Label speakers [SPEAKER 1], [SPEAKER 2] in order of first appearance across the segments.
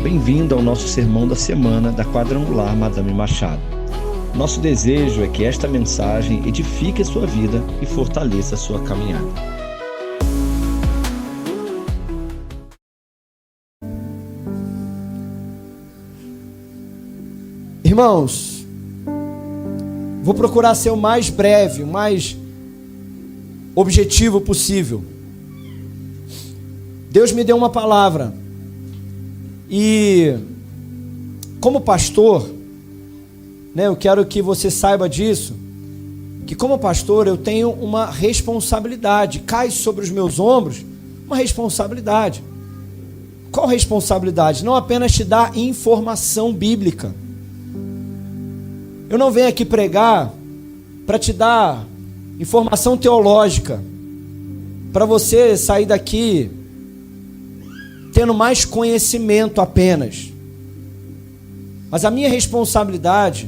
[SPEAKER 1] Bem-vindo ao nosso sermão da semana da Quadrangular Madame Machado. Nosso desejo é que esta mensagem edifique a sua vida e fortaleça a sua caminhada.
[SPEAKER 2] Irmãos, vou procurar ser o mais breve, o mais objetivo possível. Deus me deu uma palavra e, como pastor, eu quero que você saiba disso, que como pastor eu tenho uma responsabilidade, cai sobre os meus ombros uma responsabilidade. Qual responsabilidade? Não apenas te dar informação bíblica. Eu não venho aqui pregar para te dar informação teológica, para você sair daqui tendo mais conhecimento apenas. Mas a minha responsabilidade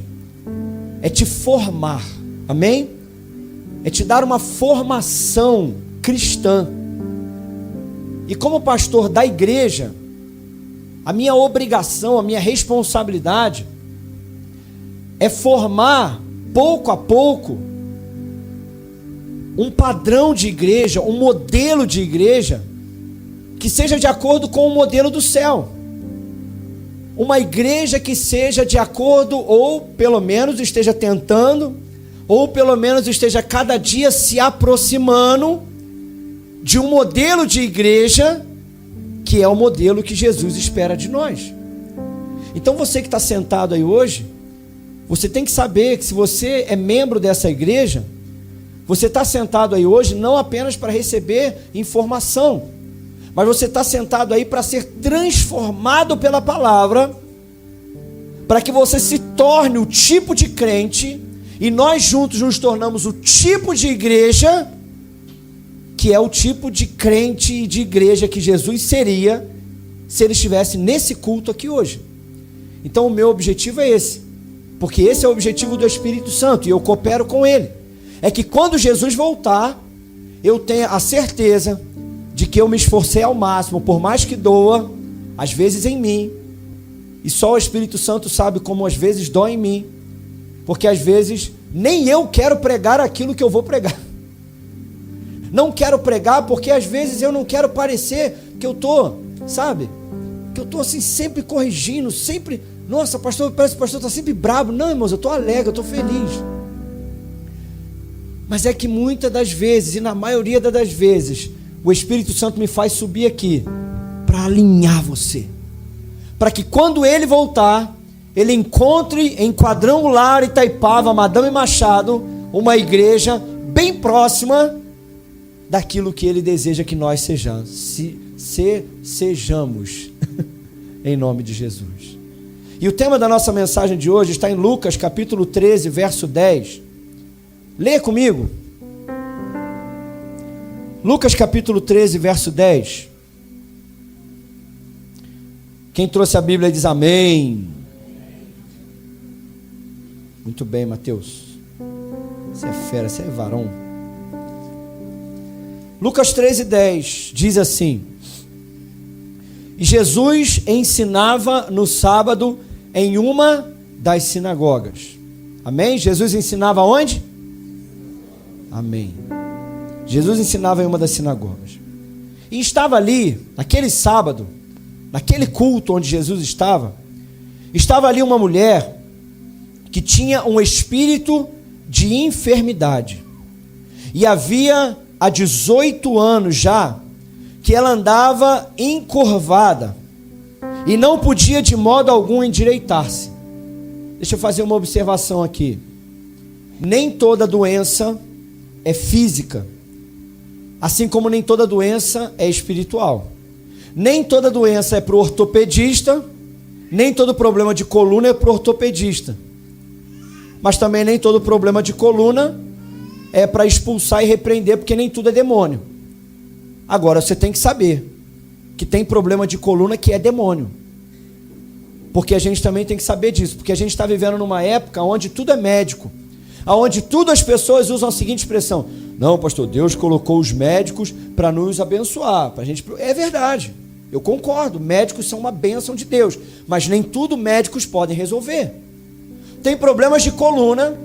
[SPEAKER 2] é te formar, amém? É te dar uma formação cristã. E como pastor da igreja, a minha obrigação, a minha responsabilidade é formar, pouco a pouco, um padrão de igreja, um modelo de igreja, que seja de acordo com o modelo do céu. Uma igreja que seja de acordo, ou pelo menos esteja tentando, ou pelo menos esteja cada dia se aproximando de um modelo de igreja que é o modelo que Jesus espera de nós. Então você que está sentado aí hoje, você tem que saber que se você é membro dessa igreja, você está sentado aí hoje não apenas para receber informação, mas você está sentado aí para ser transformado pela palavra, para que você se torne o tipo de crente, e nós juntos nos tornamos o tipo de igreja, que é o tipo de crente e de igreja que Jesus seria, se ele estivesse nesse culto aqui hoje. Então o meu objetivo é esse, porque esse é o objetivo do Espírito Santo, e eu coopero com ele, é que quando Jesus voltar, eu tenha a certeza de que eu me esforcei ao máximo, por mais que doa, às vezes em mim, e só o Espírito Santo sabe como às vezes dói em mim, porque às vezes nem eu quero pregar aquilo que eu vou pregar, não quero pregar porque às vezes eu não quero parecer que eu estou, que eu estou assim sempre corrigindo, sempre, nossa pastor, parece que o pastor está sempre bravo. Não, irmãos, eu estou alegre, eu estou feliz. Mas é que muitas das vezes, e na maioria das vezes, o Espírito Santo me faz subir aqui para alinhar você, para que quando ele voltar, ele encontre em Quadrangular Itaipava, Madame Machado, uma igreja bem próxima daquilo que ele deseja que nós sejamos, em nome de Jesus. E o tema da nossa mensagem de hoje está em Lucas capítulo 13, verso 10. Leia comigo. Lucas capítulo 13, verso 10. Quem trouxe a Bíblia diz amém. Muito bem, Mateus. Você é fera, você é varão. Lucas 13, 10 diz assim: E Jesus ensinava no sábado em uma das sinagogas. Amém? Jesus ensinava onde? Amém. Jesus ensinava em uma das sinagogas. E estava ali, naquele sábado, naquele culto onde Jesus estava ali uma mulher que tinha um espírito de enfermidade. E havia há 18 anos já que ela andava encurvada e não podia de modo algum endireitar-se. Deixa eu fazer uma observação aqui. Nem toda doença é física, assim como nem toda doença é espiritual. Nem toda doença é para o ortopedista, nem todo problema de coluna é para o ortopedista. Mas também nem todo problema de coluna é para expulsar e repreender, porque nem tudo é demônio. Agora você tem que saber que tem problema de coluna que é demônio, porque a gente também tem que saber disso, porque a gente está vivendo numa época onde tudo é médico, onde tudo as pessoas usam a seguinte expressão: não, pastor, Deus colocou os médicos para nos abençoar, para a gente. É verdade. Eu concordo, médicos são uma bênção de Deus, mas nem tudo médicos podem resolver. Tem problemas de coluna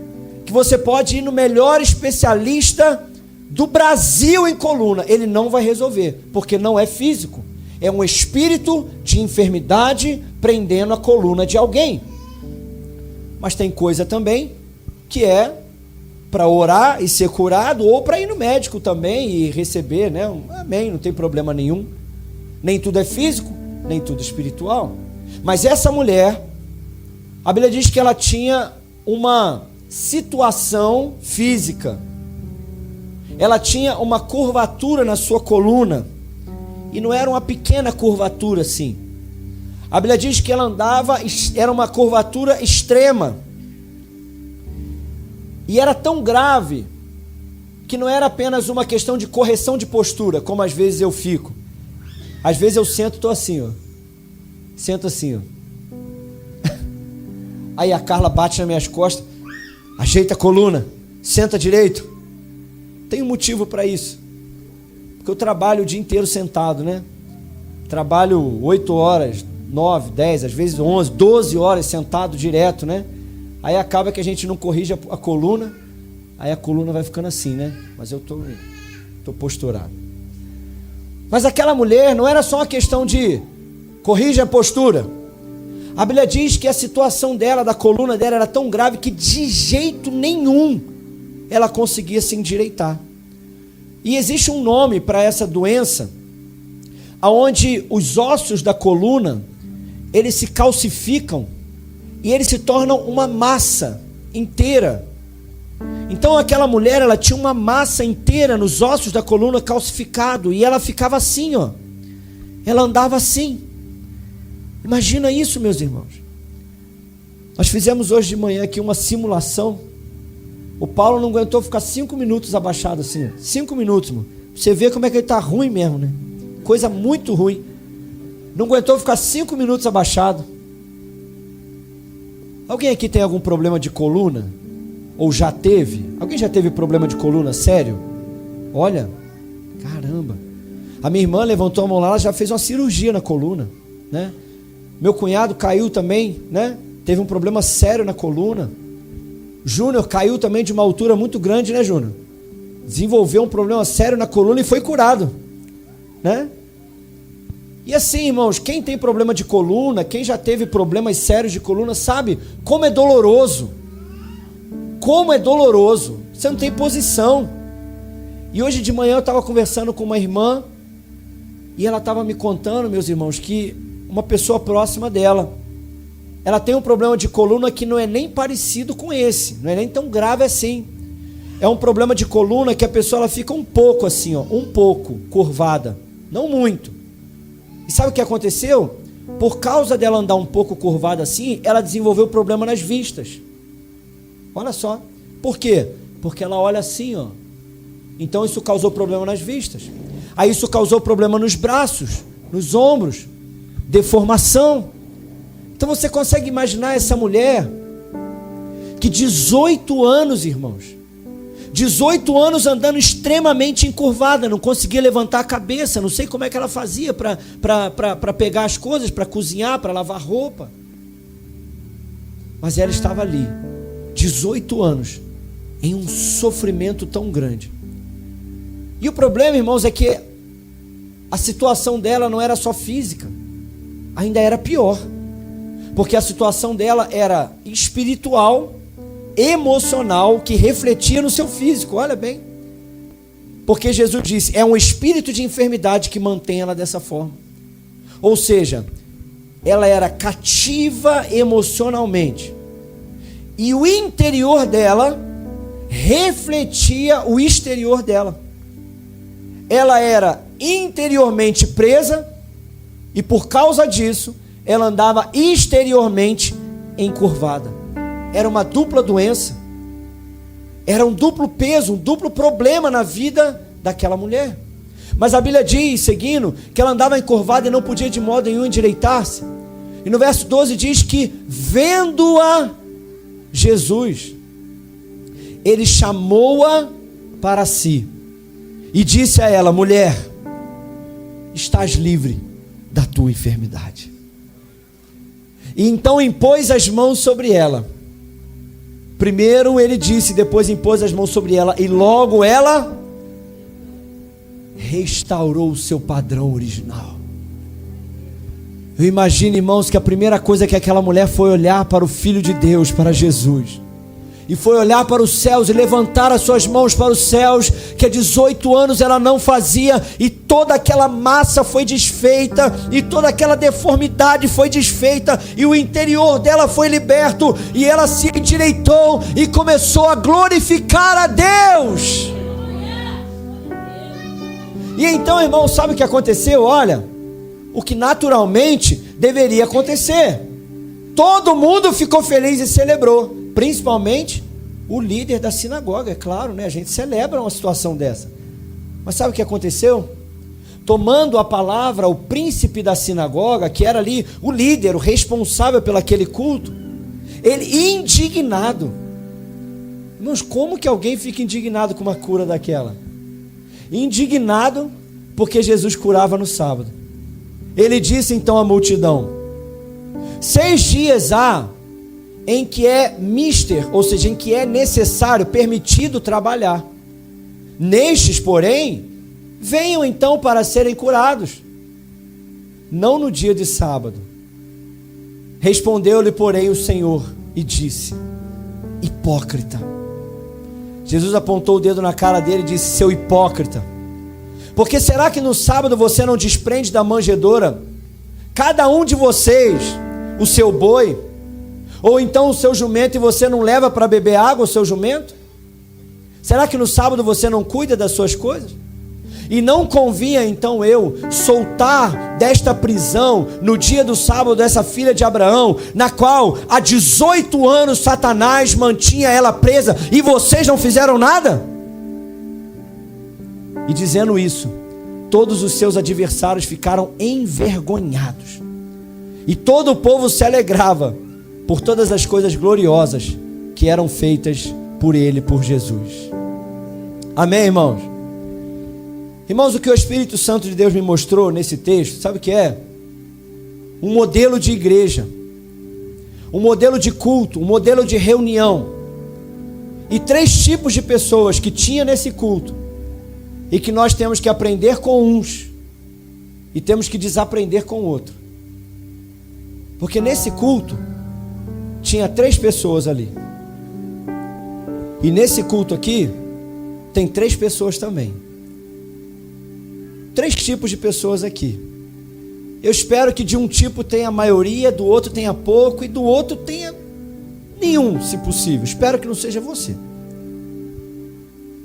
[SPEAKER 2] que você pode ir no melhor especialista do Brasil em coluna, ele não vai resolver, porque não é físico. É um espírito de enfermidade prendendo a coluna de alguém. Mas tem coisa também que é para orar e ser curado, ou para ir no médico também e receber, né? Amém, não tem problema nenhum. Nem tudo é físico, nem tudo é espiritual. Mas essa mulher, a Bíblia diz que ela tinha uma situação física. Ela tinha uma curvatura na sua coluna. E não era uma pequena curvatura assim. A Bíblia diz que ela andava, era uma curvatura extrema. E era tão grave que não era apenas uma questão de correção de postura, como às vezes eu fico. Às vezes eu sento e estou assim, ó. Sento assim, ó. Aí a Carla bate nas minhas costas, ajeita a coluna, senta direito. Tem um motivo para isso. Porque eu trabalho o dia inteiro sentado, né? Trabalho 8 horas, 9, 10, às vezes 11, 12 horas sentado direto, né? Aí acaba que a gente não corrige a coluna, aí a coluna vai ficando assim, né? Mas eu tô posturado. Mas aquela mulher não era só uma questão de corrige a postura. A Bíblia diz que a situação dela, da coluna dela, era tão grave que de jeito nenhum ela conseguia se endireitar. E existe um nome para essa doença, onde os ossos da coluna, eles se calcificam e eles se tornam uma massa inteira. Então aquela mulher, ela tinha uma massa inteira nos ossos da coluna calcificado, e ela ficava assim, ó. Ela andava assim. Imagina isso, meus irmãos. Nós fizemos hoje de manhã aqui uma simulação. O Paulo não aguentou ficar 5 minutos abaixado assim, 5 minutos, mano. Você vê como é que ele tá ruim mesmo, né? Coisa muito ruim. Não aguentou ficar 5 minutos abaixado. Alguém aqui tem algum problema de coluna? Ou já teve? Alguém já teve problema de coluna? Sério? Olha, caramba. A minha irmã levantou a mão lá, ela já fez uma cirurgia na coluna, né? Meu cunhado caiu também, né? Teve um problema sério na coluna. Júnior caiu também de uma altura muito grande, né, Júnior? Desenvolveu um problema sério na coluna e foi curado, né? E assim, irmãos, quem tem problema de coluna, quem já teve problemas sérios de coluna, sabe como é doloroso. Como é doloroso. Você não tem posição. E hoje de manhã eu estava conversando com uma irmã, e ela estava me contando, meus irmãos, que uma pessoa próxima dela, ela tem um problema de coluna que não é nem parecido com esse, não é nem tão grave assim. É um problema de coluna que a pessoa ela fica um pouco assim, ó, um pouco curvada, não muito. E sabe o que aconteceu? Por causa dela andar um pouco curvada assim, ela desenvolveu problema nas vistas. Olha só. Por quê? Porque ela olha assim, ó. Então isso causou problema nas vistas. Aí isso causou problema nos braços, nos ombros, deformação. Então você consegue imaginar essa mulher que 18 anos, irmãos, 18 anos andando extremamente encurvada, não conseguia levantar a cabeça, não sei como é que ela fazia para pegar as coisas, para cozinhar, para lavar roupa. Mas ela estava ali, 18 anos, em um sofrimento tão grande. E o problema, irmãos, é que a situação dela não era só física, ainda era pior. Porque a situação dela era espiritual, emocional, que refletia no seu físico, olha bem. Porque Jesus disse, é um espírito de enfermidade que mantém ela dessa forma. Ou seja, ela era cativa emocionalmente. E o interior dela refletia o exterior dela. Ela era interiormente presa e por causa disso, ela andava exteriormente encurvada. Era uma dupla doença. Era um duplo peso, um duplo problema na vida daquela mulher. Mas a Bíblia diz, seguindo, que ela andava encurvada e não podia de modo nenhum endireitar-se. E no verso 12 diz que, vendo-a Jesus, ele chamou-a para si e disse a ela, mulher, estás livre da tua enfermidade. E então impôs as mãos sobre ela. Primeiro ele disse, depois impôs as mãos sobre ela, e logo ela restaurou o seu padrão original. Eu imagino, irmãos, que a primeira coisa que aquela mulher foi olhar para o Filho de Deus, para Jesus, e foi olhar para os céus e levantar as suas mãos para os céus, que há 18 anos ela não fazia, e toda aquela massa foi desfeita, e toda aquela deformidade foi desfeita, e o interior dela foi liberto, e ela se endireitou e começou a glorificar a Deus. E então, irmão, sabe o que aconteceu? Olha, o que naturalmente deveria acontecer. Todo mundo ficou feliz e celebrou, principalmente o líder da sinagoga, é claro, né? A gente celebra uma situação dessa. Mas sabe o que aconteceu? Tomando a palavra, o príncipe da sinagoga, que era ali o líder, o responsável pelo aquele culto, ele indignado. Irmãos, como que alguém fica indignado com uma cura daquela? Indignado porque Jesus curava no sábado. Ele disse então à multidão: 6 dias há em que é mister, ou seja, em que é necessário, permitido trabalhar. Nestes, porém, venham então para serem curados, não no dia de sábado. Respondeu-lhe, porém, o Senhor e disse: hipócrita. Jesus apontou o dedo na cara dele e disse: seu hipócrita, porque será que no sábado você não desprende da manjedoura cada um de vocês o seu boi, ou então o seu jumento, e você não leva para beber água o seu jumento? Será que no sábado você não cuida das suas coisas? E não convinha então eu soltar desta prisão no dia do sábado essa filha de Abraão, na qual há 18 anos Satanás mantinha ela presa, e vocês não fizeram nada? E dizendo isso, todos os seus adversários ficaram envergonhados, e todo o povo se alegrava por todas as coisas gloriosas que eram feitas por ele, por Jesus. Amém, irmãos? Irmãos, o que o Espírito Santo de Deus me mostrou nesse texto, sabe o que é? Um modelo de igreja, um modelo de culto, um modelo de reunião, e 3 tipos de pessoas que tinha nesse culto, e que nós temos que aprender com uns e temos que desaprender com o outro. Porque nesse culto tinha 3 pessoas ali, e nesse culto aqui tem 3 pessoas também. 3 tipos de pessoas aqui. Eu espero que de um tipo tenha a maioria, do outro tenha pouco, e do outro tenha nenhum, se possível. Espero que não seja você.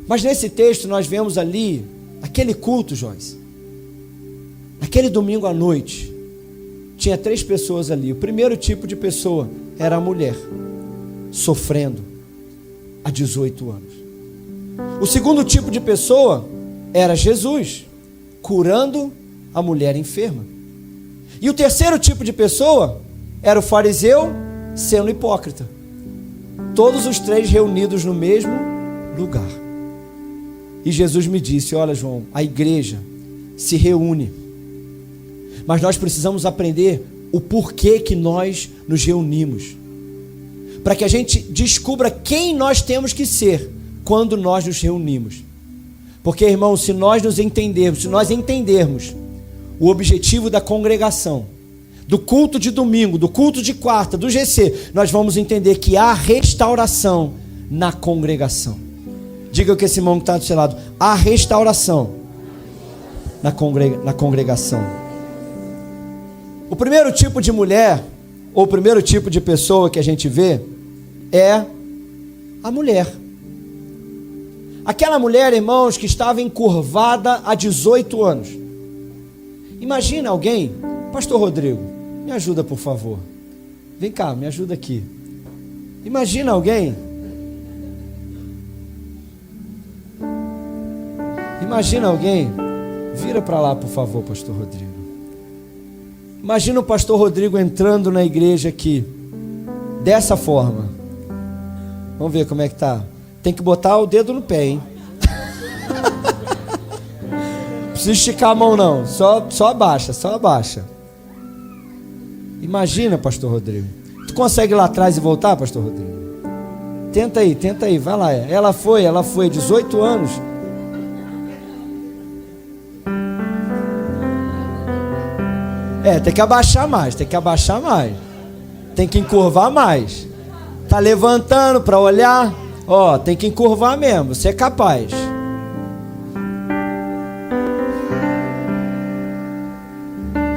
[SPEAKER 2] Mas nesse texto nós vemos ali, aquele culto, Joyce, naquele domingo à noite, tinha 3 pessoas ali. O primeiro tipo de pessoa era a mulher, sofrendo há 18 anos. O segundo tipo de pessoa era Jesus, curando a mulher enferma. E o terceiro tipo de pessoa era o fariseu sendo hipócrita. Todos os 3 reunidos no mesmo lugar. E Jesus me disse: olha, João, a igreja se reúne, mas nós precisamos aprender o porquê que nós nos reunimos, para que a gente descubra quem nós temos que ser quando nós nos reunimos. Porque, irmão, se nós entendermos o objetivo da congregação, do culto de domingo, do culto de quarta, do GC, nós vamos entender que há restauração na congregação. Diga o que esse irmão que está do seu lado: há restauração na congregação. O primeiro tipo de mulher, ou o primeiro tipo de pessoa que a gente vê, é a mulher. Aquela mulher, irmãos, que estava encurvada há 18 anos. Imagina alguém, Pastor Rodrigo, me ajuda por favor. Vem cá, me ajuda aqui. Imagina alguém. Vira para lá, por favor, Pastor Rodrigo. Imagina o Pastor Rodrigo entrando na igreja aqui, dessa forma. Vamos ver como é que tá. Tem que botar o dedo no pé, hein? Não precisa esticar a mão não, só abaixa. Imagina, pastor Rodrigo. Tu consegue ir lá atrás e voltar, pastor Rodrigo? Tenta aí, vai lá. Ela foi 18 anos. Tem que abaixar mais. Tem que encurvar mais. Tá levantando para olhar? Tem que encurvar mesmo, você é capaz.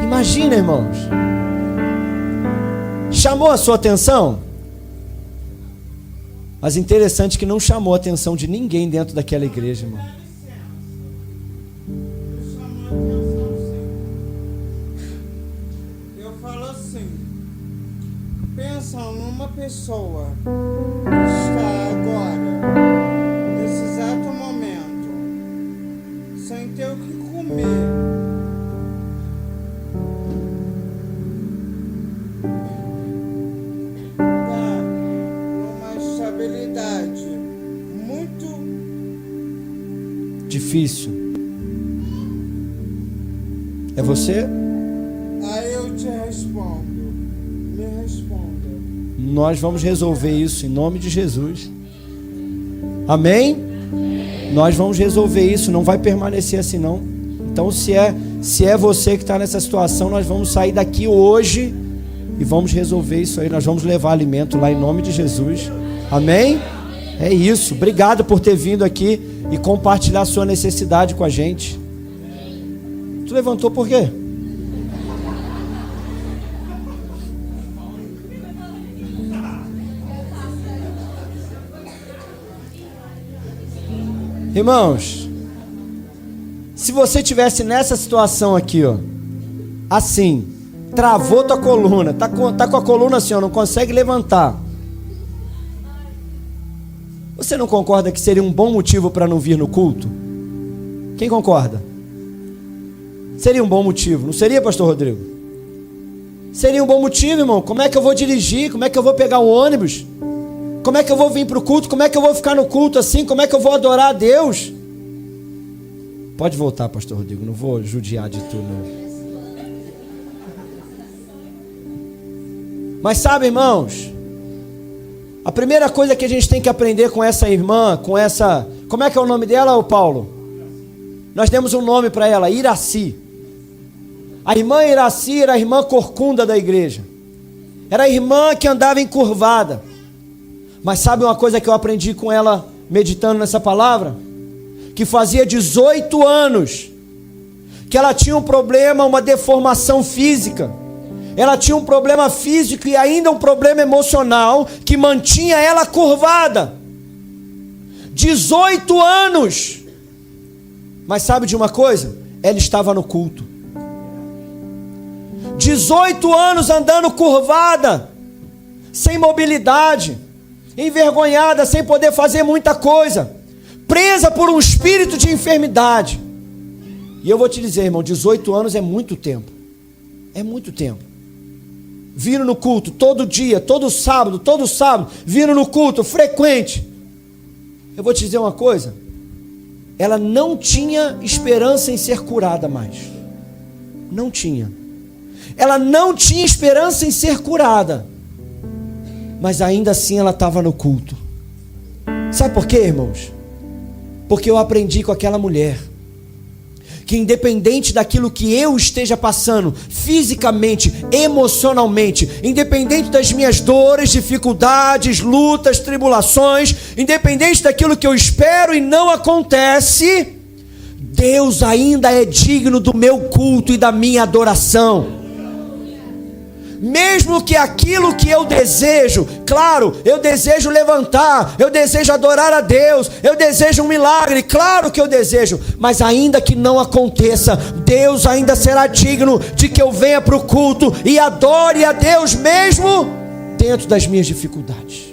[SPEAKER 2] Imagina, irmãos. Chamou a sua atenção? Mas interessante que não chamou a atenção de ninguém dentro daquela igreja, irmão.
[SPEAKER 3] Eu falo assim, pensa numa pessoa que está agora, nesse exato momento, sem ter o que comer. Muito
[SPEAKER 2] difícil. É você?
[SPEAKER 3] Aí eu te respondo. Me responda.
[SPEAKER 2] Nós vamos resolver isso em nome de Jesus. Amém? Nós vamos resolver isso. Não vai permanecer assim não. Então se é você que está nessa situação, nós vamos sair daqui hoje e vamos resolver isso aí. Nós vamos levar alimento lá em nome de Jesus. Amém? É isso. Obrigado por ter vindo aqui e compartilhar a sua necessidade com a gente. Tu levantou por quê? Irmãos, se você estivesse nessa situação aqui, assim, travou tua coluna, tá com a coluna assim, não consegue levantar. Você não concorda que seria um bom motivo para não vir no culto? Quem concorda? Seria um bom motivo, não seria, pastor Rodrigo? Seria um bom motivo, irmão. Como é que eu vou dirigir? Como é que eu vou pegar um ônibus? Como é que eu vou vir para o culto? Como é que eu vou ficar no culto assim? Como é que eu vou adorar a Deus? Pode voltar, pastor Rodrigo, não vou judiar de tu, não. Mas sabe, irmãos, a primeira coisa que a gente tem que aprender com essa irmã, como é que é o nome dela, Paulo? Nós demos um nome para ela, Iraci. A irmã Iraci era a irmã corcunda da igreja. Era a irmã que andava encurvada. Mas sabe uma coisa que eu aprendi com ela, meditando nessa palavra? Que fazia 18 anos que ela tinha um problema, uma deformação física. Ela tinha um problema físico e ainda um problema emocional que mantinha ela curvada. 18 anos. Mas sabe de uma coisa? Ela estava no culto. 18 anos andando curvada, sem mobilidade, envergonhada, sem poder fazer muita coisa, presa por um espírito de enfermidade. E eu vou te dizer, irmão, 18 anos é muito tempo. É muito tempo. Vindo no culto todo dia, todo sábado, vindo no culto, frequente. Eu vou te dizer uma coisa, ela não tinha esperança em ser curada mais. Não tinha. Ela não tinha esperança em ser curada. Mas ainda assim ela estava no culto. Sabe por quê, irmãos? Porque eu aprendi com aquela mulher que independente daquilo que eu esteja passando, fisicamente, emocionalmente, independente das minhas dores, dificuldades, lutas, tribulações, independente daquilo que eu espero e não acontece, Deus ainda é digno do meu culto e da minha adoração. Mesmo que aquilo que eu desejo, claro, eu desejo levantar, eu desejo adorar a Deus, eu desejo um milagre, claro que eu desejo, mas ainda que não aconteça, Deus ainda será digno de que eu venha para o culto e adore a Deus mesmo dentro das minhas dificuldades.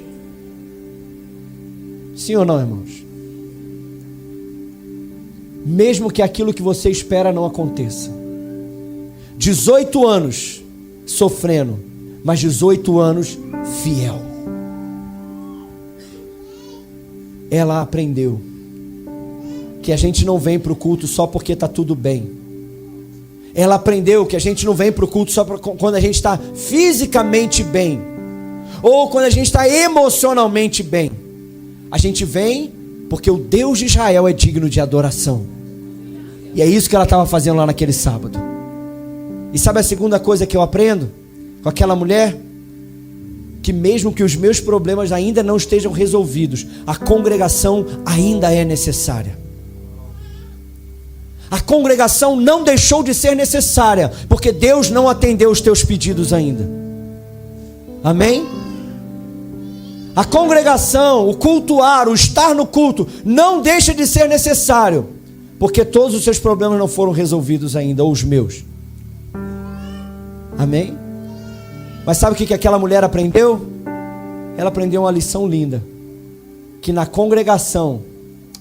[SPEAKER 2] Sim ou não, irmãos? Mesmo que aquilo que você espera não aconteça. 18 anos sofrendo, mas 18 anos fiel. Ela aprendeu que a gente não vem para o culto só porque está tudo bem. Ela aprendeu que a gente não vem para o culto só quando a gente está fisicamente bem, ou quando a gente está emocionalmente bem. A gente vem porque o Deus de Israel é digno de adoração. E é isso que ela estava fazendo lá naquele sábado. E sabe a segunda coisa que eu aprendo com aquela mulher? Que mesmo que os meus problemas ainda não estejam resolvidos, a congregação ainda é necessária. A congregação não deixou de ser necessária, porque Deus não atendeu os teus pedidos ainda. Amém? A congregação, o cultuar, o estar no culto, não deixa de ser necessário, porque todos os seus problemas não foram resolvidos ainda, ou os meus. Amém? Mas sabe o que aquela mulher aprendeu? Ela aprendeu uma lição linda, que na congregação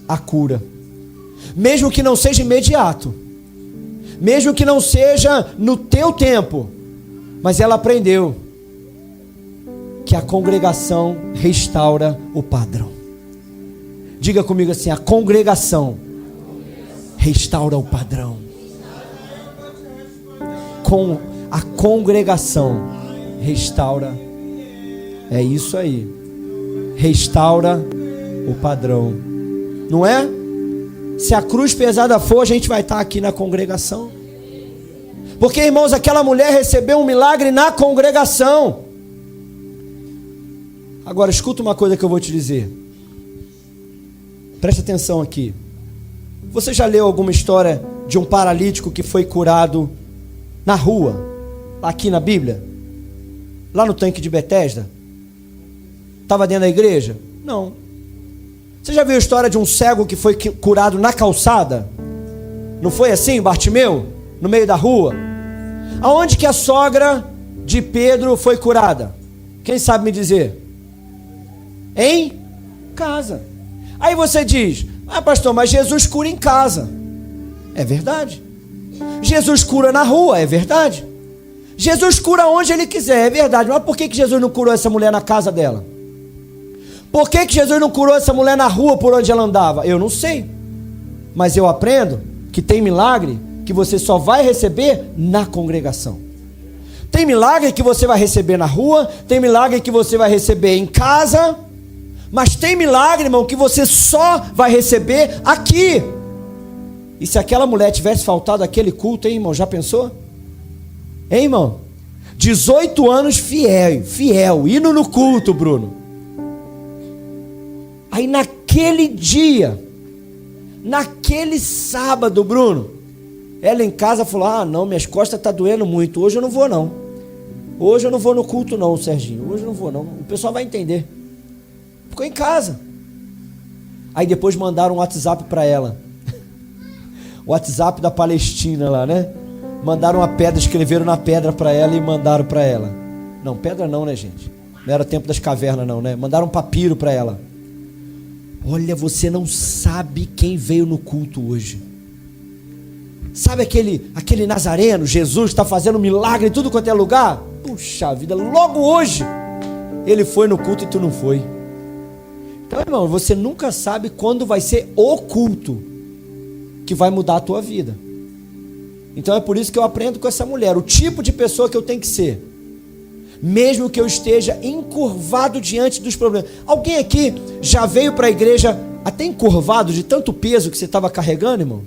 [SPEAKER 2] há cura, mesmo que não seja imediato, mesmo que não seja no teu tempo, mas ela aprendeu que a congregação restaura o padrão. Diga comigo assim: a congregação restaura o padrão. Com a congregação restaura, é isso aí, restaura o padrão, não é? Se a cruz pesada for, a gente vai estar aqui na congregação, porque, irmãos, aquela mulher recebeu um milagre na congregação. Agora escuta uma coisa que eu vou te dizer, presta atenção aqui. Você já leu alguma história de um paralítico que foi curado na rua, aqui na Bíblia? Lá no tanque de Betesda? Estava dentro da igreja? Não. Você já viu a história de um cego que foi curado na calçada? Não foi assim, Bartimeu? No meio da rua? Aonde que a sogra de Pedro foi curada? Quem sabe me dizer? Em casa. Aí você diz: ah, pastor, mas Jesus cura em casa. É verdade. Jesus cura na rua. É verdade. Jesus cura onde Ele quiser. É verdade. Mas por que Jesus não curou essa mulher na casa dela? Por que Jesus não curou essa mulher na rua por onde ela andava? Eu não sei. Mas eu aprendo que tem milagre que você só vai receber na congregação. Tem milagre que você vai receber na rua, tem milagre que você vai receber em casa, mas tem milagre, irmão, que você só vai receber aqui. E se aquela mulher tivesse faltado aquele culto, hein, irmão? Já pensou? Hein, irmão? 18 anos fiel, indo no culto, Bruno. Aí naquele dia, naquele sábado, Bruno, ela em casa falou: ah, não, minhas costas estão doendo muito, hoje eu não vou não. Hoje eu não vou no culto não, Serginho, hoje eu não vou não, o pessoal vai entender. Ficou em casa. Aí depois mandaram um WhatsApp para ela. O WhatsApp da Palestina lá, né? Mandaram uma pedra, escreveram na pedra para ela e mandaram para ela. Não, pedra não, né, gente? Não era tempo das cavernas não, né? Mandaram um papiro para ela. Olha, você não sabe quem veio no culto hoje. Sabe aquele nazareno, Jesus está fazendo milagre em tudo quanto é lugar? Puxa vida, logo hoje ele foi no culto e tu não foi. Então, irmão, você nunca sabe quando vai ser o culto que vai mudar a tua vida. Então é por isso que eu aprendo com essa mulher, o tipo de pessoa que eu tenho que ser, mesmo que eu esteja encurvado diante dos problemas. Alguém aqui já veio para a igreja até encurvado de tanto peso que você estava carregando, irmão?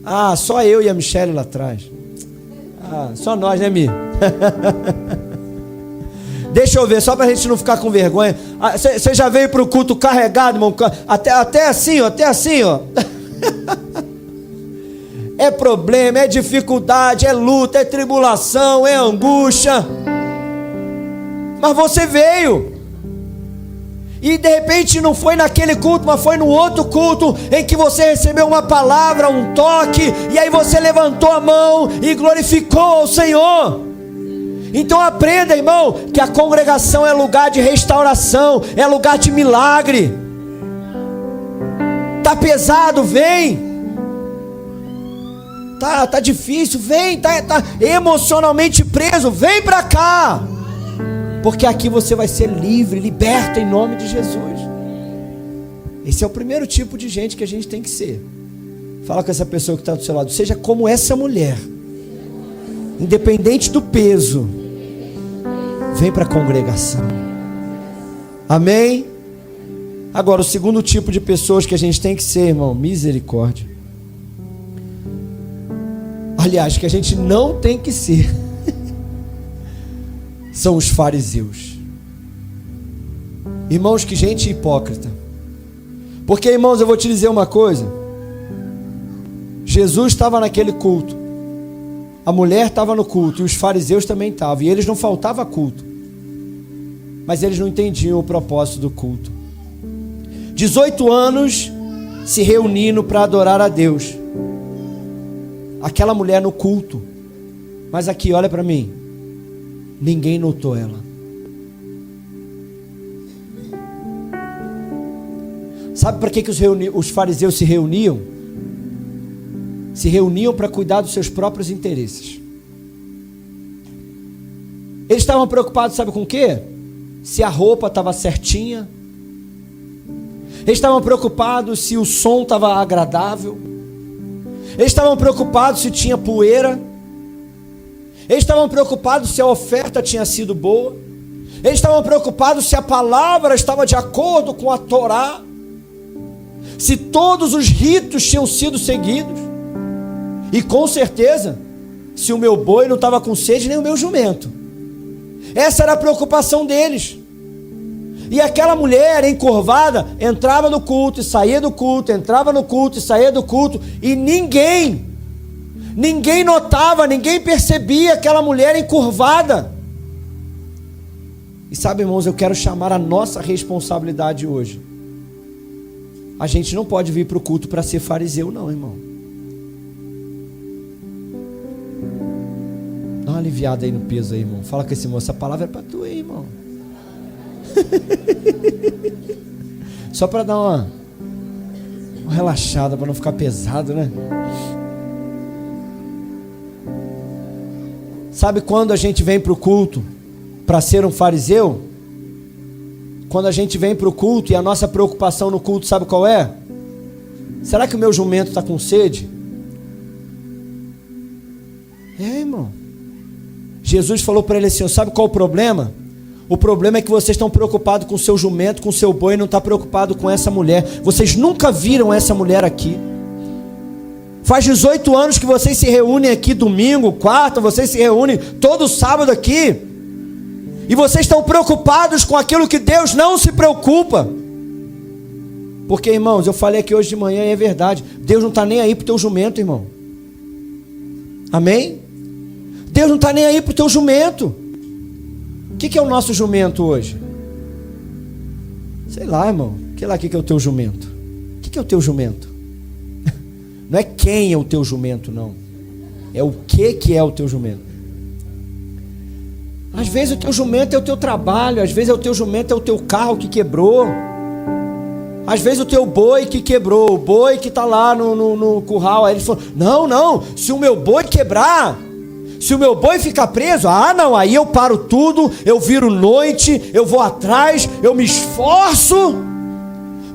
[SPEAKER 2] Ah, só eu e a Michele lá atrás. Ah, só nós, né, Mi? Deixa eu ver, só pra gente não ficar com vergonha. Você já veio pro culto carregado, irmão? Até assim, ó, até assim, ó. É problema, é dificuldade, é luta, é tribulação, é angústia. Mas você veio. E de repente não foi naquele culto, mas foi no outro culto em que você recebeu uma palavra, um toque, e aí você levantou a mão e glorificou ao Senhor. Então aprenda, irmão, que a congregação é lugar de restauração, é lugar de milagre. Tá pesado, vem. Tá difícil, vem. Tá emocionalmente preso, vem pra cá. Porque aqui você vai ser livre, liberto em nome de Jesus. Esse é o primeiro tipo de gente que a gente tem que ser. Fala com essa pessoa que está do seu lado: seja como essa mulher. independente do peso, vem para a congregação. Amém? Agora, o segundo tipo de pessoas que a gente tem que ser, irmão, misericórdia. Aliás, que a gente não tem que ser, são os fariseus. Irmãos, que gente hipócrita. Porque, irmãos, eu vou te dizer uma coisa. Jesus estava naquele culto, a mulher estava no culto, e os fariseus também estavam, e eles não faltavam culto, mas eles não entendiam o propósito do culto. 18 anos se reunindo para adorar a Deus, aquela mulher no culto, mas aqui, olha para mim, ninguém notou ela. Sabe para que os fariseus se reuniam? Se reuniam para cuidar dos seus próprios interesses. Eles estavam preocupados, sabe com o quê? Se a roupa estava certinha. Eles estavam preocupados se o som estava agradável. Eles estavam preocupados se tinha poeira. Eles estavam preocupados se a oferta tinha sido boa. Eles estavam preocupados se a palavra estava de acordo com a Torá. Se todos os ritos tinham sido seguidos. E com certeza, se o meu boi não estava com sede, nem o meu jumento. Essa era a preocupação deles. E aquela mulher encurvada entrava no culto e saía do culto, entrava no culto e saía do culto, e ninguém notava, ninguém percebia aquela mulher encurvada. E sabe, irmãos, eu quero chamar a nossa responsabilidade hoje. A gente não pode vir para o culto para ser fariseu, não, irmão. Dá uma aliviada aí no peso aí, irmão. Fala com esse irmão, essa palavra é para tu aí, irmão. Só para dar uma relaxada, para não ficar pesado, né? Sabe quando a gente vem para o culto para ser um fariseu? Quando a gente vem para o culto e a nossa preocupação no culto, sabe qual é? Será que o meu jumento está com sede? Irmão. Jesus falou para ele assim, sabe qual o problema? O problema é que vocês estão preocupados com o seu jumento, com o seu boi, e não estão preocupados com essa mulher. Vocês nunca viram essa mulher aqui. Faz 18 anos que vocês se reúnem aqui domingo, quarta, vocês se reúnem todo sábado aqui. E vocês estão preocupados com aquilo que Deus não se preocupa. Porque, irmãos, eu falei aqui hoje de manhã e é verdade. Deus não está nem aí para o teu jumento, irmão. Amém? Deus não está nem aí para o teu jumento. O que é o nosso jumento hoje? Sei lá, irmão. O que é o teu jumento? O que é o teu jumento? Não é quem é o teu jumento, não. É o que é o teu jumento. Às vezes o teu jumento é o teu trabalho. Às vezes o teu jumento é o teu carro que quebrou. Às vezes o teu boi que quebrou. O boi que está lá no curral. Aí ele falou, não, se o meu boi quebrar, se o meu boi ficar preso, não, aí eu paro tudo, eu viro noite, eu vou atrás, eu me esforço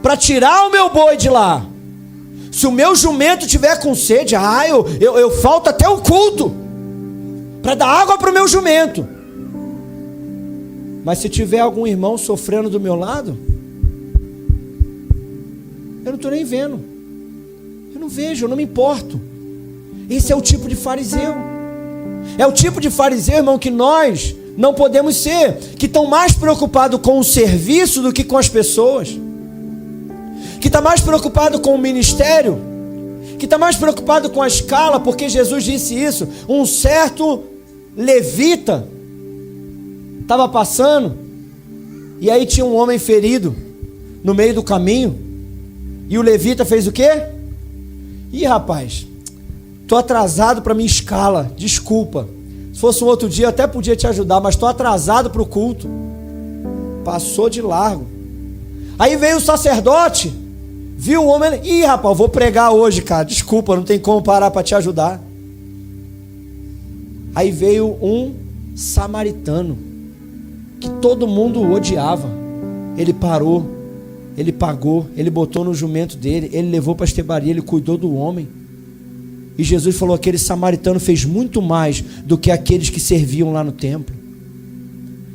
[SPEAKER 2] para tirar o meu boi de lá. Se o meu jumento tiver com sede, eu falto até o culto para dar água para o meu jumento. Mas se tiver algum irmão sofrendo do meu lado, eu não estou nem vendo. Eu não vejo, eu não me importo. Esse é o tipo de fariseu. É o tipo de fariseu, irmão, que nós não podemos ser, que estão mais preocupados com o serviço do que com as pessoas, que está mais preocupado com o ministério, que está mais preocupado com a escala, porque Jesus disse isso. Um certo levita estava passando, e aí tinha um homem ferido no meio do caminho, e o levita fez o quê? Rapaz, estou atrasado para minha escala, desculpa. Se fosse um outro dia eu até podia te ajudar, mas estou atrasado para o culto. Passou de largo. Aí veio o sacerdote, viu o homem, rapaz, eu vou pregar hoje, cara, desculpa, não tem como parar para te ajudar. Aí veio um samaritano, que todo mundo odiava. Ele parou, ele pagou, ele botou no jumento dele, ele levou para a estebaria, ele cuidou do homem. E Jesus falou: aquele samaritano fez muito mais do que aqueles que serviam lá no templo.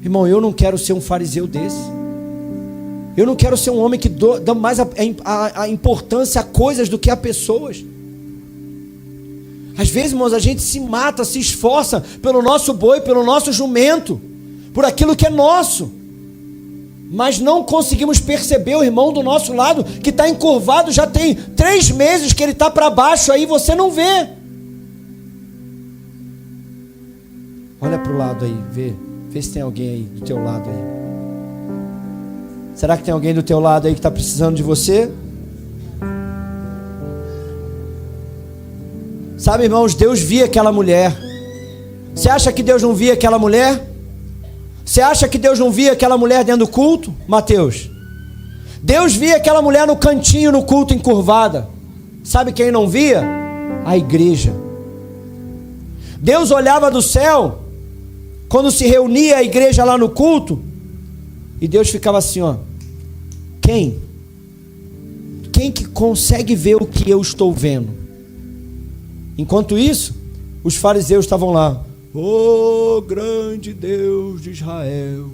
[SPEAKER 2] Irmão, eu não quero ser um fariseu desse. Eu não quero ser um homem que dá mais a importância a coisas do que a pessoas. Às vezes, irmãos, a gente se mata, se esforça pelo nosso boi, pelo nosso jumento, por aquilo que é nosso, mas não conseguimos perceber o irmão do nosso lado que está encurvado, já tem 3 meses que ele está para baixo, aí você não vê. Olha para o lado aí, vê se tem alguém aí do teu lado aí. Será que tem alguém do teu lado aí que está precisando de você? Sabe, irmãos, Deus via aquela mulher. Você acha que Deus não via aquela mulher? Você acha que Deus não via aquela mulher dentro do culto, Mateus? Deus via aquela mulher no cantinho, no culto, encurvada. Sabe quem não via? A igreja. Deus olhava do céu, quando se reunia a igreja lá no culto, e Deus ficava assim, ó. Quem que consegue ver o que eu estou vendo? Enquanto isso, os fariseus estavam lá. Oh, grande Deus de Israel.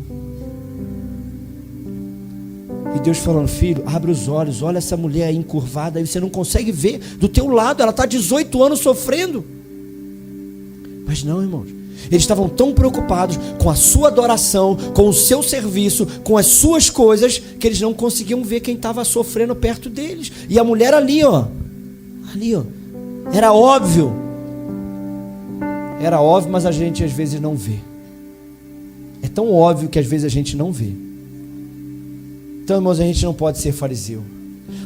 [SPEAKER 2] E Deus falando: filho, abre os olhos, olha essa mulher aí encurvada, aí você não consegue ver do teu lado, ela está 18 anos sofrendo. Mas não, irmãos, eles estavam tão preocupados com a sua adoração, com o seu serviço, com as suas coisas, que eles não conseguiam ver quem estava sofrendo perto deles. E a mulher ali, ó, era óbvio, mas a gente às vezes não vê. É tão óbvio que às vezes a gente não vê. Então, irmãos, a gente não pode ser fariseu,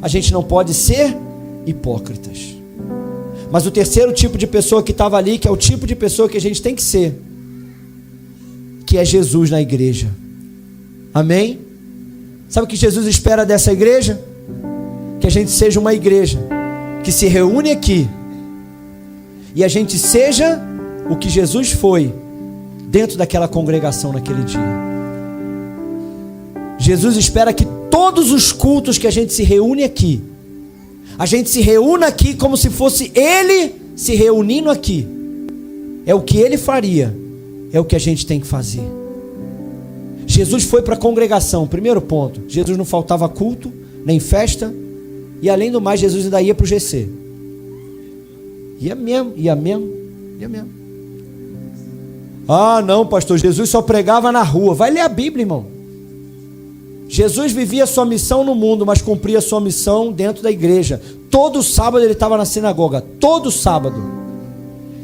[SPEAKER 2] a gente não pode ser hipócritas. Mas o terceiro tipo de pessoa que estava ali, que é o tipo de pessoa que a gente tem que ser, que é Jesus na igreja. Amém? Sabe o que Jesus espera dessa igreja? Que a gente seja uma igreja que se reúne aqui, e a gente seja o que Jesus foi dentro daquela congregação naquele dia. Jesus espera que todos os cultos que a gente se reúne aqui, a gente se reúna aqui como se fosse Ele se reunindo aqui. É o que Ele faria, é o que a gente tem que fazer. Jesus foi para a congregação, primeiro ponto. Jesus não faltava culto, nem festa. E além do mais, Jesus ainda ia para o GC. Ia mesmo. Ah, não, pastor, Jesus só pregava na rua. Vai ler a Bíblia, irmão. Jesus vivia a sua missão no mundo, mas cumpria a sua missão dentro da igreja. Todo sábado ele estava na sinagoga, todo sábado.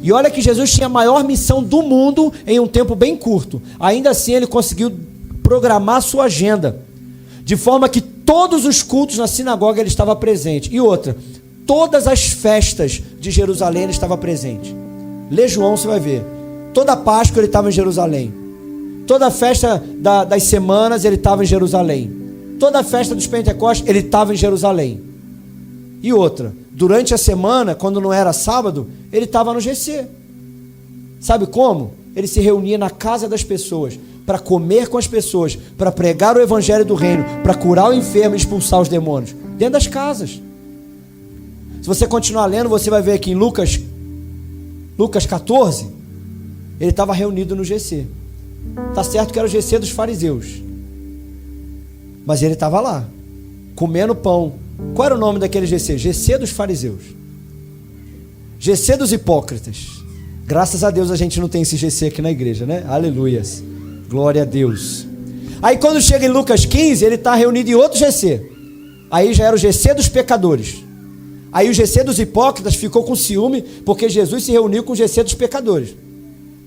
[SPEAKER 2] E olha que Jesus tinha a maior missão do mundo em um tempo bem curto. Ainda assim ele conseguiu programar a sua agenda, de forma que todos os cultos na sinagoga ele estava presente. E outra, todas as festas de Jerusalém ele estava presente. Lê João, você vai ver. Toda Páscoa ele estava em Jerusalém. Toda a festa das semanas ele estava em Jerusalém. Toda a festa dos Pentecostes ele estava em Jerusalém. E outra, durante a semana, quando não era sábado, ele estava no GC. Sabe como? Ele se reunia na casa das pessoas, para comer com as pessoas, para pregar o evangelho do reino, para curar o enfermo e expulsar os demônios, dentro das casas. Se você continuar lendo, você vai ver aqui em Lucas 14, ele estava reunido no GC. Tá certo que era o GC dos fariseus, mas ele estava lá, comendo pão. Qual era o nome daquele GC? GC dos fariseus, GC dos hipócritas. Graças a Deus a gente não tem esse GC aqui na igreja, né? Aleluias, glória a Deus. Aí quando chega em Lucas 15, ele está reunido em outro GC. Aí já era o GC dos pecadores. Aí o GC dos hipócritas ficou com ciúme, porque Jesus se reuniu com o GC dos pecadores.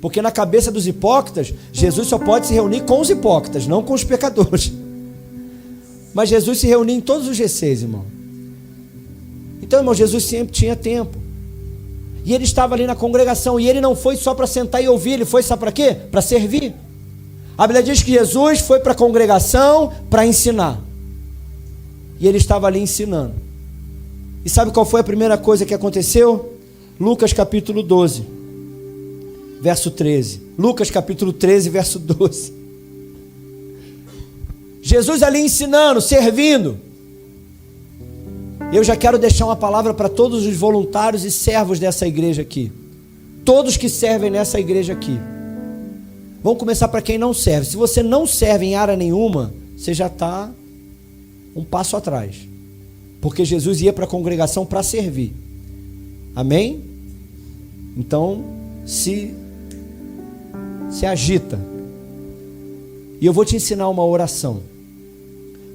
[SPEAKER 2] Porque na cabeça dos hipócritas, Jesus só pode se reunir com os hipócritas, não com os pecadores. Mas Jesus se reunia em todos os GCs, irmão. Então, irmão, Jesus sempre tinha tempo. E ele estava ali na congregação, e ele não foi só para sentar e ouvir, ele foi só para quê? Para servir. A Bíblia diz que Jesus foi para a congregação para ensinar. E ele estava ali ensinando. E sabe qual foi a primeira coisa que aconteceu? Lucas capítulo 12, verso 13. Lucas capítulo 13, verso 12. Jesus ali ensinando, servindo. Eu já quero deixar uma palavra para todos os voluntários e servos dessa igreja aqui. Todos que servem nessa igreja aqui. Vamos começar para quem não serve. Se você não serve em área nenhuma, você já está um passo atrás. Porque Jesus ia para a congregação para servir. Amém? Então, se agita. E eu vou te ensinar uma oração.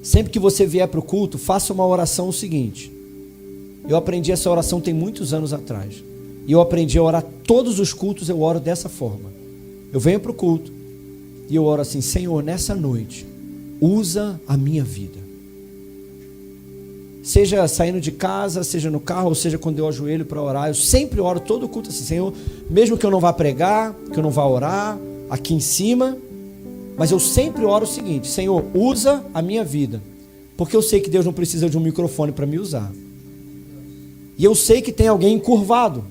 [SPEAKER 2] Sempre que você vier para o culto, faça uma oração o seguinte. Eu aprendi essa oração tem muitos anos atrás. E eu aprendi a orar todos os cultos, eu oro dessa forma. Eu venho para o culto e eu oro assim: Senhor, nessa noite, usa a minha vida. Seja saindo de casa, seja no carro, ou seja quando eu ajoelho para orar, eu sempre oro todo o culto assim: Senhor, mesmo que eu não vá pregar, que eu não vá orar aqui em cima, mas eu sempre oro o seguinte: Senhor, usa a minha vida. Porque eu sei que Deus não precisa de um microfone para me usar. E eu sei que tem alguém encurvado.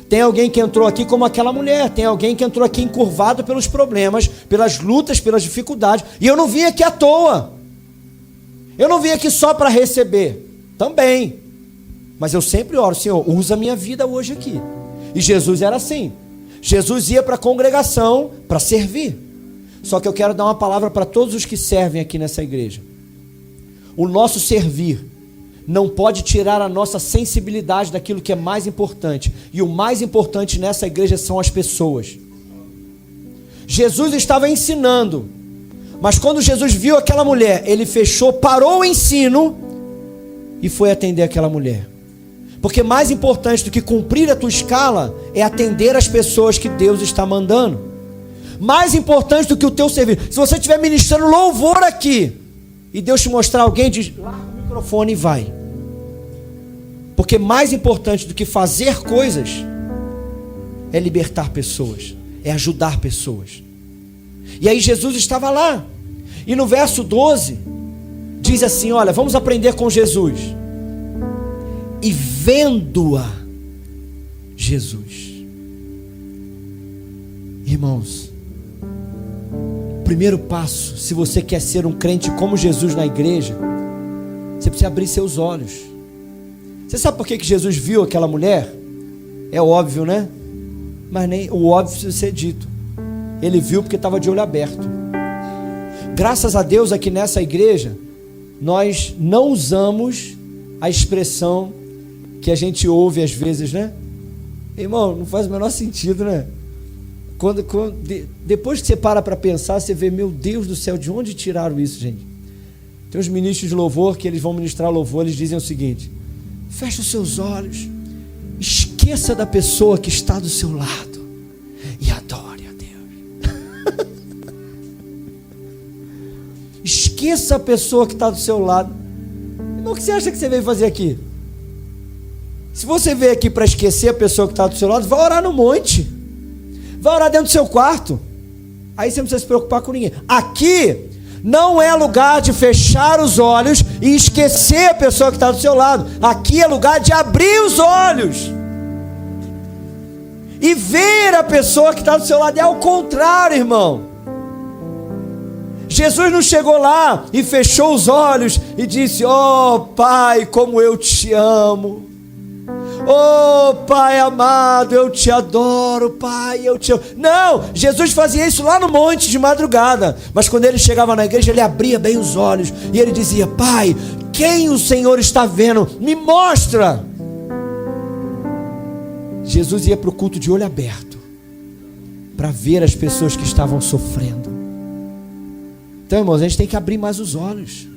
[SPEAKER 2] Tem alguém que entrou aqui como aquela mulher. Tem alguém que entrou aqui encurvado pelos problemas, pelas lutas, pelas dificuldades. E eu não vim aqui à toa. Eu não vim aqui só para receber. Também. Mas eu sempre oro: Senhor, usa a minha vida hoje aqui. E Jesus era assim. Jesus ia para a congregação para servir. Só que eu quero dar uma palavra para todos os que servem aqui nessa igreja. O nosso servir não pode tirar a nossa sensibilidade daquilo que é mais importante. E o mais importante nessa igreja são as pessoas. Jesus estava ensinando, mas quando Jesus viu aquela mulher, ele fechou, parou o ensino e foi atender aquela mulher. Porque mais importante do que cumprir a tua escala é atender as pessoas que Deus está mandando. Mais importante do que o teu serviço. Se você estiver ministrando louvor aqui e Deus te mostrar alguém, diz: larga o microfone e vai. Porque mais importante do que fazer coisas é libertar pessoas, é ajudar pessoas. E aí Jesus estava lá. E no verso 12 diz assim: olha, vamos aprender com Jesus. E vendo-a, Jesus. Irmãos, o primeiro passo, se você quer ser um crente como Jesus na igreja, você precisa abrir seus olhos. Você sabe por que Jesus viu aquela mulher? É óbvio, né? Mas nem o óbvio precisa ser dito. Ele viu porque estava de olho aberto. Graças a Deus aqui nessa igreja, nós não usamos a expressão que a gente ouve às vezes, né? Irmão, não faz o menor sentido, né? Depois que você para pensar, você vê: meu Deus do céu, de onde tiraram isso, gente? Tem uns ministros de louvor que eles vão ministrar louvor, eles dizem o seguinte: feche os seus olhos, esqueça da pessoa que está do seu lado e adore a Deus. Esqueça a pessoa que está do seu lado. Irmão, o que você acha que você veio fazer aqui? Se você veio aqui para esquecer a pessoa que está do seu lado, vai orar no monte. Vai orar dentro do seu quarto. Aí você não precisa se preocupar com ninguém. Aqui não é lugar de fechar os olhos e esquecer a pessoa que está do seu lado. Aqui é lugar de abrir os olhos e ver a pessoa que está do seu lado. É ao contrário, irmão. Jesus não chegou lá e fechou os olhos e disse: oh Pai, como eu te amo. Oh Pai amado, eu te adoro, Pai, eu te amo. Não, Jesus fazia isso lá no monte de madrugada. Mas quando ele chegava na igreja, ele abria bem os olhos e ele dizia: Pai, quem o Senhor está vendo? Me mostra. Jesus ia para o culto de olho aberto para ver as pessoas que estavam sofrendo. Então, irmãos, a gente tem que abrir mais os olhos.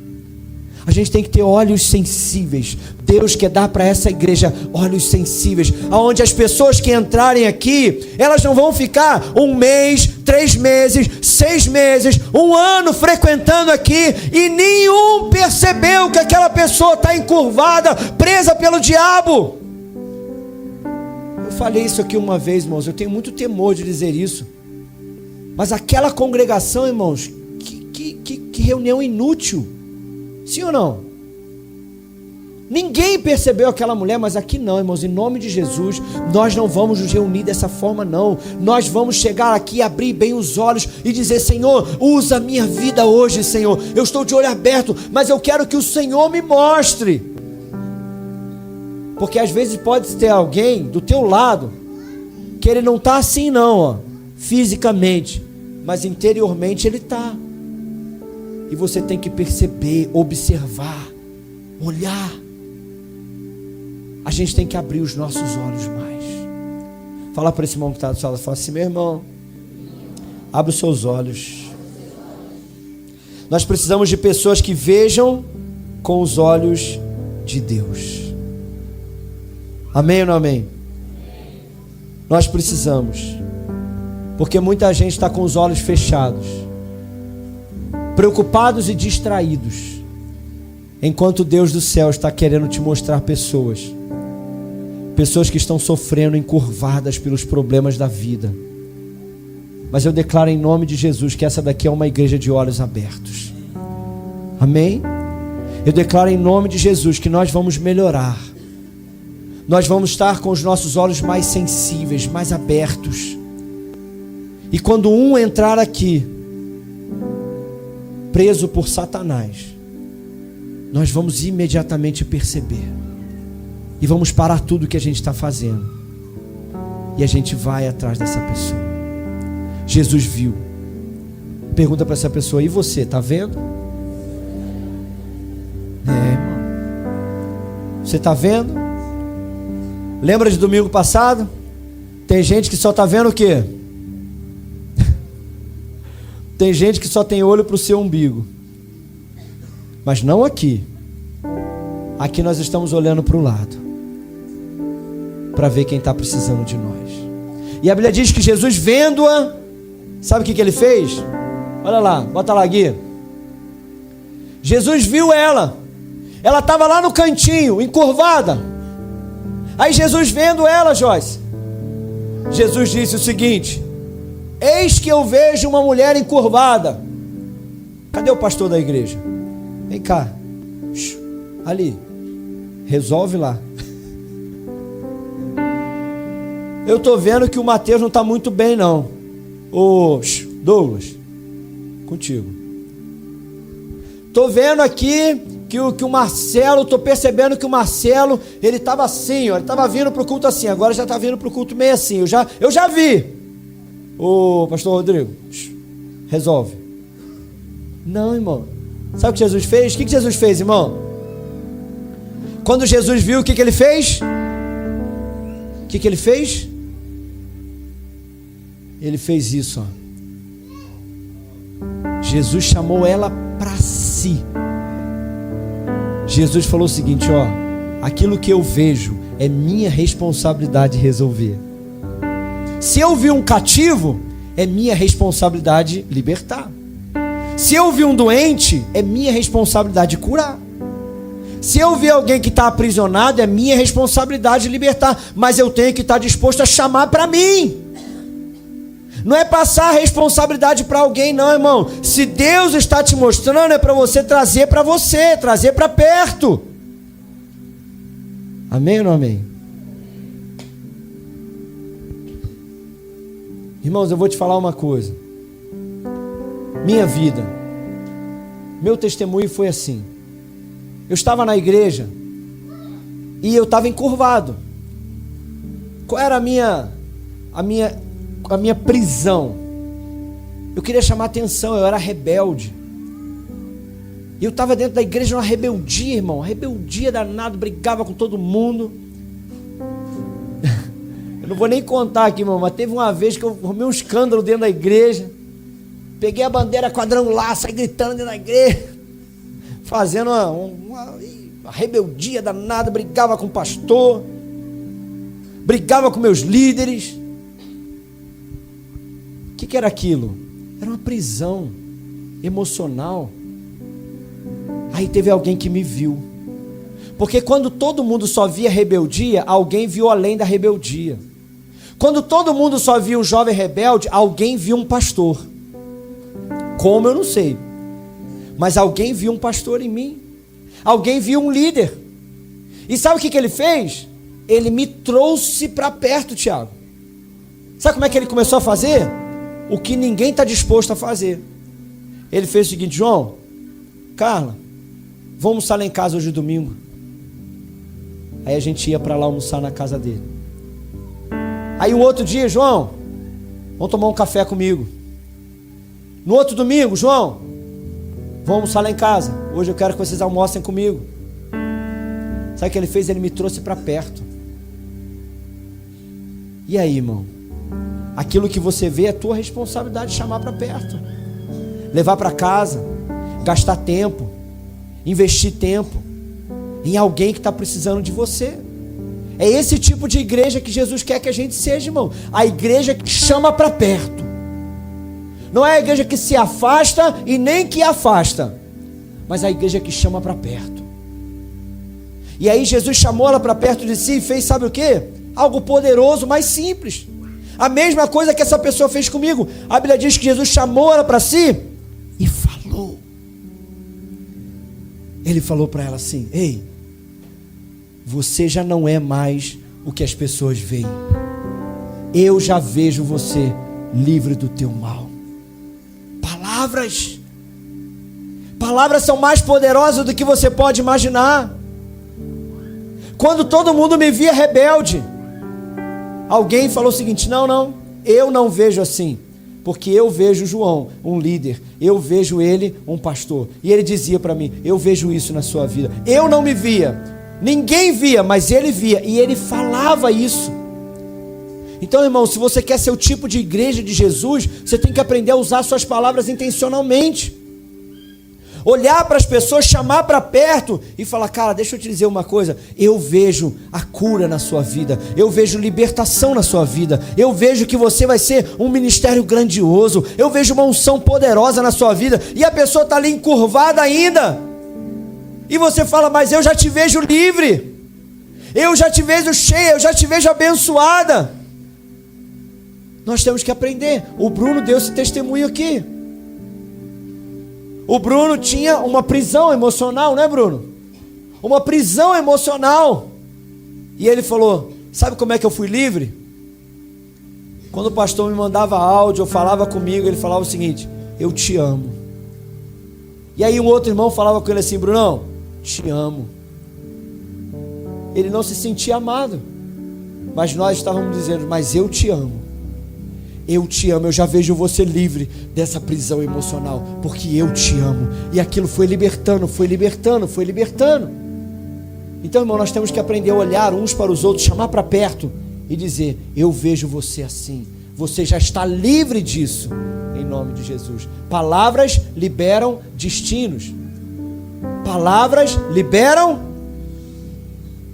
[SPEAKER 2] A gente tem que ter olhos sensíveis. Deus quer dar para essa igreja olhos sensíveis, aonde as pessoas que entrarem aqui, elas não vão ficar 1 mês, 3 meses, 6 meses, 1 ano frequentando aqui e nenhum percebeu que aquela pessoa está encurvada, presa pelo diabo. Eu falei isso aqui uma vez, irmãos, eu tenho muito temor de dizer isso, mas aquela congregação, irmãos, que reunião inútil. Sim ou não? Ninguém percebeu aquela mulher, mas aqui não, irmãos, em nome de Jesus, nós não vamos nos reunir dessa forma não. Nós vamos chegar aqui, abrir bem os olhos e dizer: Senhor, usa a minha vida hoje, Senhor. Eu estou de olho aberto, mas eu quero que o Senhor me mostre. Porque às vezes pode ter alguém do teu lado que ele não está assim não, ó, fisicamente, mas interiormente ele está. E você tem que perceber, observar, olhar. A gente tem que abrir os nossos olhos mais. Fala para esse irmão que está do seu lado, fala assim: meu irmão, abre os seus olhos. Nós precisamos de pessoas que vejam com os olhos de Deus. Amém ou não amém? Nós precisamos, porque muita gente está com os olhos fechados, preocupados e distraídos, enquanto Deus do céu está querendo te mostrar pessoas que estão sofrendo, encurvadas pelos problemas da vida. Mas eu declaro em nome de Jesus que essa daqui é uma igreja de olhos abertos. Amém? Eu declaro em nome de Jesus que nós vamos melhorar. Nós vamos estar com os nossos olhos mais sensíveis, mais abertos. E quando um entrar aqui, preso por Satanás, nós vamos imediatamente perceber. E vamos parar tudo o que a gente está fazendo. E a gente vai atrás dessa pessoa. Jesus viu. Pergunta para essa pessoa: e você, está vendo? Irmão. Você está vendo? Lembra de domingo passado? Tem gente que só está vendo o quê? Tem gente que só tem olho para o seu umbigo. Mas não aqui. Aqui nós estamos olhando para o lado, para ver quem está precisando de nós. E a Bíblia diz que Jesus, vendo-a, sabe o que ele fez? Olha lá, bota lá, Gui. Jesus viu ela. Ela estava lá no cantinho, encurvada. Aí Jesus vendo ela, Joyce, Jesus disse o seguinte: eis que eu vejo uma mulher encurvada. Cadê o pastor da igreja? Vem cá. Ali. Resolve lá. Eu estou vendo que o Mateus não está muito bem não. Ô Douglas, contigo. Estou vendo aqui que o Marcelo, estou percebendo que o Marcelo, ele estava assim, ó, ele estava vindo para o culto assim, agora já está vindo para o culto meio assim, eu já vi. Ô pastor Rodrigo, resolve. Não, irmão. Sabe o que Jesus fez? O que Jesus fez, irmão? Quando Jesus viu, o que ele fez? O que ele fez? Ele fez isso, ó. Jesus chamou ela para si. Jesus falou o seguinte, ó: aquilo que eu vejo é minha responsabilidade resolver. Se eu vi um cativo, é minha responsabilidade libertar. Se eu vi um doente, é minha responsabilidade curar. Se eu vi alguém que está aprisionado, é minha responsabilidade libertar. Mas eu tenho que estar disposto a chamar para mim. Não é passar a responsabilidade para alguém não, irmão. Se Deus está te mostrando, é para você, trazer para perto. Amém ou não amém? Irmãos, eu vou te falar uma coisa. Minha vida, meu testemunho foi assim. Eu estava na igreja e eu estava encurvado. Qual era a minha prisão? Eu queria chamar atenção, eu era rebelde. E eu estava dentro da igreja numa rebeldia, irmão. Uma rebeldia danada, brigava com todo mundo. Eu não vou nem contar aqui, irmão, mas teve uma vez que eu arrumei um escândalo dentro da igreja. Peguei a bandeira quadrangular, saí gritando dentro da igreja, fazendo uma rebeldia danada, brigava com o pastor, brigava com meus líderes. O que era aquilo? Era uma prisão emocional. Aí teve alguém que me viu. Porque quando todo mundo só via rebeldia, alguém viu além da rebeldia. Quando todo mundo só via um jovem rebelde, alguém viu um pastor. Como eu não sei. Mas alguém viu um pastor em mim. Alguém viu um líder. E sabe o que ele fez? Ele me trouxe para perto, Tiago. Sabe como é que ele começou a fazer? O que ninguém está disposto a fazer. Ele fez o seguinte: João, Carla, vamos almoçar lá em casa hoje domingo. Aí a gente ia para lá almoçar na casa dele. Aí um outro dia, João, vamos tomar um café comigo. No outro domingo, João, vamos almoçar lá em casa. Hoje eu quero que vocês almocem comigo. Sabe o que ele fez? Ele me trouxe para perto. E aí, irmão? Aquilo que você vê é tua responsabilidade de chamar para perto. Levar para casa. Gastar tempo. Investir tempo em alguém que está precisando de você. É esse tipo de igreja que Jesus quer que a gente seja, irmão. A igreja que chama para perto. Não é a igreja que se afasta e nem que afasta, mas a igreja que chama para perto. E aí Jesus chamou ela para perto de si e fez, sabe o que? Algo poderoso, mas simples. A mesma coisa que essa pessoa fez comigo. A Bíblia diz que Jesus chamou ela para si e falou. Ele falou para ela assim: ei, você já não é mais o que as pessoas veem. Eu já vejo você livre do teu mal. Palavras são mais poderosas do que você pode imaginar. Quando todo mundo me via rebelde, alguém falou o seguinte: não, eu não vejo assim, porque eu vejo João, um líder, eu vejo ele, um pastor. E ele dizia para mim: eu vejo isso na sua vida. Eu não me via, ninguém via, mas ele via, e ele falava isso. Então, irmão, se você quer ser o tipo de igreja de Jesus, você tem que aprender a usar suas palavras intencionalmente. Olhar para as pessoas, chamar para perto e falar: cara, deixa eu te dizer uma coisa, eu vejo a cura na sua vida, eu vejo libertação na sua vida, eu vejo que você vai ser um ministério grandioso, eu vejo uma unção poderosa na sua vida, e a pessoa está ali encurvada ainda, e você fala: mas eu já te vejo livre, eu já te vejo cheia, eu já te vejo abençoada. Nós temos que aprender. O Bruno deu esse testemunho aqui. O Bruno tinha uma prisão emocional, né, Bruno? Uma prisão emocional. E ele falou: sabe como é que eu fui livre? Quando o pastor me mandava áudio, eu falava comigo, ele falava o seguinte: eu te amo. E aí um outro irmão falava com ele assim: Brunão, te amo. Ele não se sentia amado, mas nós estávamos dizendo: mas eu te amo. Eu te amo, eu já vejo você livre dessa prisão emocional, porque eu te amo. E aquilo foi libertando. Então, irmão, nós temos que aprender a olhar uns para os outros, chamar para perto e dizer: eu vejo você assim, você já está livre disso, em nome de Jesus. Palavras liberam destinos. Palavras liberam.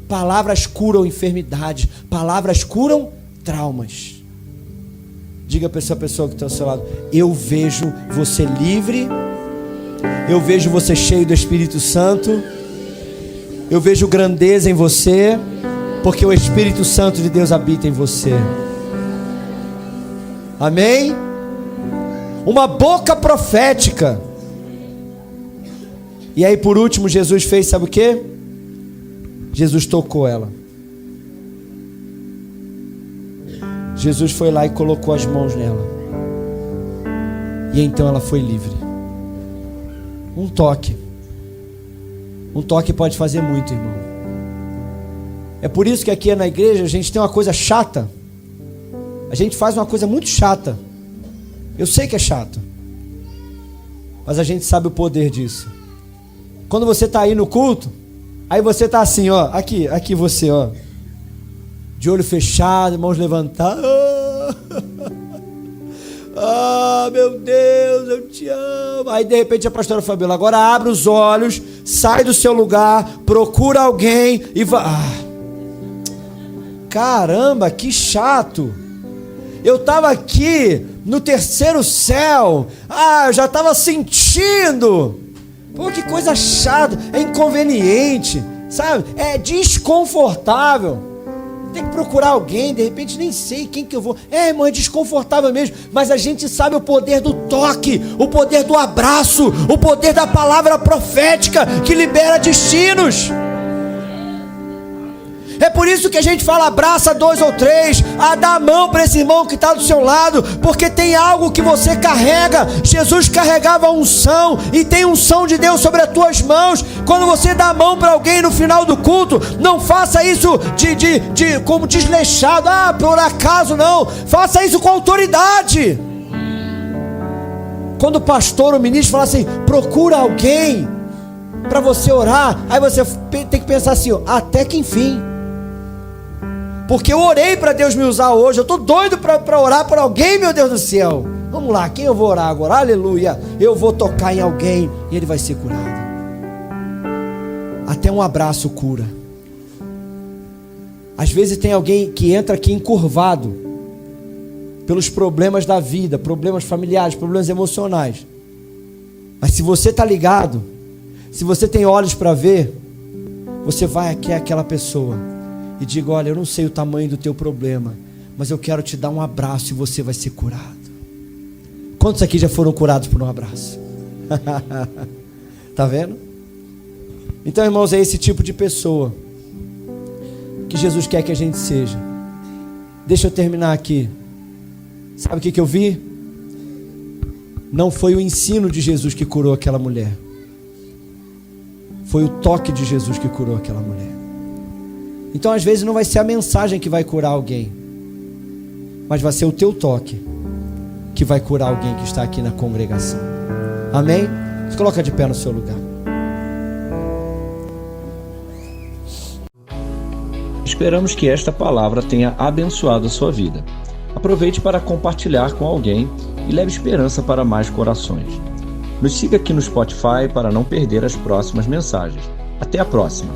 [SPEAKER 2] Palavras curam enfermidades. Palavras curam traumas. Diga para essa pessoa que está ao seu lado: eu vejo você livre, eu vejo você cheio do Espírito Santo, eu vejo grandeza em você, porque o Espírito Santo de Deus habita em você. Amém? Uma boca profética. E aí por último Jesus fez, sabe o que? Jesus tocou ela. Jesus foi lá e colocou as mãos nela. E então ela foi livre. Um toque pode fazer muito, irmão. É por isso que aqui na igreja a gente tem uma coisa chata. A gente faz uma coisa muito chata. Eu sei que é chato, mas a gente sabe o poder disso. Quando você está aí no culto, aí você está assim, ó, aqui você, ó, de olho fechado, mãos levantadas. Ah, meu Deus, eu te amo. Aí de repente a pastora Fabiola: agora abre os olhos, sai do seu lugar, procura alguém e vai. Caramba, que chato. Eu estava aqui no terceiro céu. Eu já estava sentindo. Pô, que coisa chata. É inconveniente, sabe? É desconfortável. Tem que procurar alguém, de repente nem sei quem que eu vou. Irmão, é desconfortável mesmo. Mas a gente sabe o poder do toque, o poder do abraço, o poder da palavra profética que libera destinos. É por isso que a gente fala, abraça 2 ou 3, dá a mão para esse irmão que está do seu lado, porque tem algo que você carrega. Jesus carregava unção, e tem unção de Deus sobre as tuas mãos. Quando você dá a mão para alguém no final do culto, não faça isso como desleixado, por acaso, não. Faça isso com autoridade. Quando o pastor ou o ministro fala assim, procura alguém para você orar, aí você tem que pensar assim, até que enfim, porque eu orei para Deus me usar hoje, eu estou doido para orar por alguém, meu Deus do céu. Vamos lá, quem eu vou orar agora? Aleluia, eu vou tocar em alguém e ele vai ser curado. Até um abraço cura. Às vezes tem alguém que entra aqui encurvado pelos problemas da vida, problemas familiares, problemas emocionais, mas se você está ligado, se você tem olhos para ver, você vai aqui àquela pessoa e diga, olha, eu não sei o tamanho do teu problema, mas eu quero te dar um abraço e você vai ser curado. Quantos aqui já foram curados por um abraço? Tá vendo? Então, irmãos, é esse tipo de pessoa que Jesus quer que a gente seja. Deixa eu terminar aqui. Sabe o que eu vi? Não foi o ensino de Jesus que curou aquela mulher, foi o toque de Jesus que curou aquela mulher. Então às vezes não vai ser a mensagem que vai curar alguém, mas vai ser o teu toque que vai curar alguém que está aqui na congregação. Amém? Se coloca de pé no seu lugar.
[SPEAKER 1] Esperamos que esta palavra tenha abençoado a sua vida. Aproveite para compartilhar com alguém e leve esperança para mais corações. Nos siga aqui no Spotify para não perder as próximas mensagens. Até a próxima.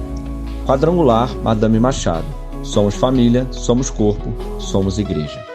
[SPEAKER 1] Quadrangular Madame Machado. Somos família, somos corpo, somos igreja.